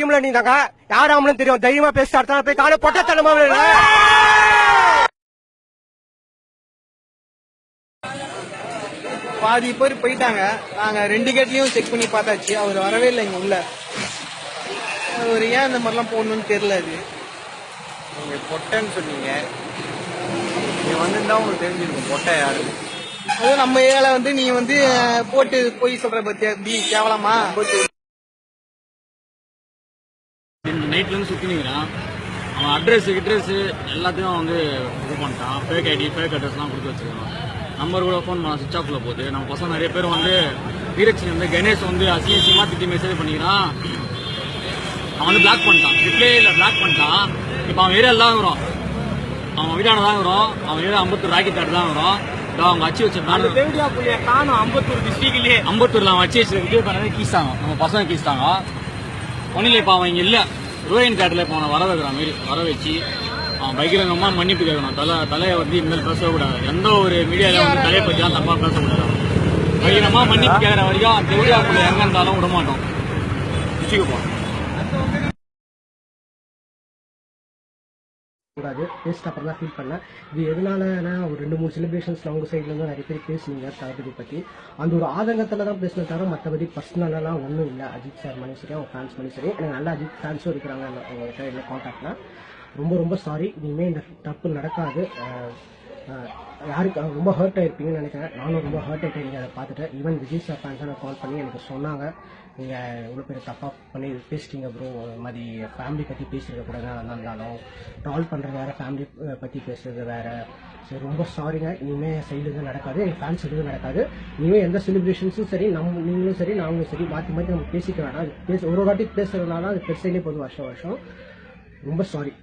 டீம்ல நீங்க யார் ஆமலும் தெரியும். தைரியமா பேசி அடுத்த போய் காண பொட்டத்தனமா பாதி பேர் போயிட்டாங்க. நாங்க 2 கேட்லயும் செக் பண்ணி பார்த்தாச்சு. அவர் வரவே இல்லை இங்க உள்ள. அவர் ஏன் இந்த மாதிரிலாம் போடணும்னு தெரியல. அது நீங்க பொட்டைன்னு சொன்னீங்க, நீங்க வந்திருந்தா உங்களுக்கு தெரிஞ்சிருக்கும் பொட்டை யாரு. அது நம்ம ஏரியால நீ போட்டு போய் சொல்ற பத்தியா எப்படி கேவலமா. நைட்ல இருந்து சுத்தினீங்கிறான். அவன் அட்ரஸ் எல்லாத்தையும் இது பண்ணிட்டான். ஃபேக் ஐடி ஃபேக் அட்ரஸ்லாம் கொடுத்து வச்சிருக்கான். நம்பர் கூட ஃபோன் பண்ண சுவிச் ஆஃப்ல போகுது. நம்ம பசங்க நிறைய பேர் வீரக்ஷன் கணேஷ் அசிங்கமா திட்டி மெசேஜ் பண்ணிக்கிறான். அவன் பிளாக் பண்ணிட்டான். ரிப்ளே இல்ல பிளாக் பண்ணிட்டான். இப்ப அவன் ஏரியால தான் வரும். அவன் வீடான தான் வரும். அவன் ஏரியா அம்பத்தூர் ராக்கெட் தாடு தான் வரும். அவங்க வச்சு வச்சிருக்கான். காணும் அம்பத்தூர் டிஸ்ட்ரிக்ட்லயே. அம்பத்தூர்ல அவன் வச்சு வச்சிருக்க கீஸ்தாங்க. நம்ம பசங்க கீஸ்தாங்க. ஒன்னில இப்ப அவன் இங்க இல்ல. ரோஹின் காட்டுல இப்ப அவனை வர வைக்கிறான். மாரி வர வச்சு அவன் பகிரங்கமா மன்னிப்பு கேட்கணும். தலையை இனிமேல் பேசக்கூடாது. எந்த ஒரு மீடியால தலையை பத்தி தான் தப்பா பேசக்கூடாது. பகிரங்கமா மன்னிப்பு கேட்கற வரைக்கும் தேவடியாக்குள்ள எங்க இருந்தாலும் விட மாட்டோம். வச்சுக்கப்போம் கூடாது. பேசிட்டு அப்புறம் தான் ஃபீல் பண்ணேன். இது எதனாலனா ஒரு 2-3 செலிப்ரேஷன்ஸ்ல அவங்க சைட்ல இருந்து நிறைய பேர் பேசுனீங்க தளபதி பத்தி. அந்த ஒரு ஆதங்கத்துல தான் பேசின தவிர மற்றபடி பர்சனலாம் ஒன்றும் இல்லை. அஜித் சார் மணி சரி, அவங்க ஃபேன்ஸ் மணி சரி, எனக்கு நல்ல அஜித் ஃபேன்ஸும் இருக்கிறாங்க அவங்ககிட்ட இல்லை கான்டாக்ட்ல. ரொம்ப ரொம்ப சாரி. இனிமேல் இந்த தப்பு நடக்காது. யாருக்கு ரொம்ப ஹர்ட் ஆயிருப்பீங்கன்னு நினைக்கிறேன். நானும் ரொம்ப ஹர்ட் ஆகிட்டேன் நீங்கள் அதை பார்த்துட்டு. ஈவன் விஜய் சார் ஃபேன்ஸாக கால் பண்ணி எனக்கு சொன்னாங்க, நீங்கள் இவ்வளோ பேர் தப்பாக பண்ணி பேசிட்டீங்க ப்ரோ, மாதிரி ஃபேமிலி பற்றி பேசியிருக்க கூடாது. நல்லா இருந்தாலும் ட்ரால் பண்ணுறது வேறு, ஃபேமிலி பற்றி பேசுறது வேறு. சரி ரொம்ப சாரிங்க. இனிமேல் சைடுலேருந்து நடக்காது, எங்கள் ஃபேன்ஸ் சைடுலேருந்து நடக்காது. இனிமேல் எந்த செலிப்ரேஷன்ஸும் சரி, நீங்களும் சரி நாங்களும் சரி மாற்றி மாற்றி நம்ம பேசிக்க வேணாம். ஒரு வாட்டி பேசுறதுனால அது பெருசையிலே போதும் வருஷம். ரொம்ப சாரி.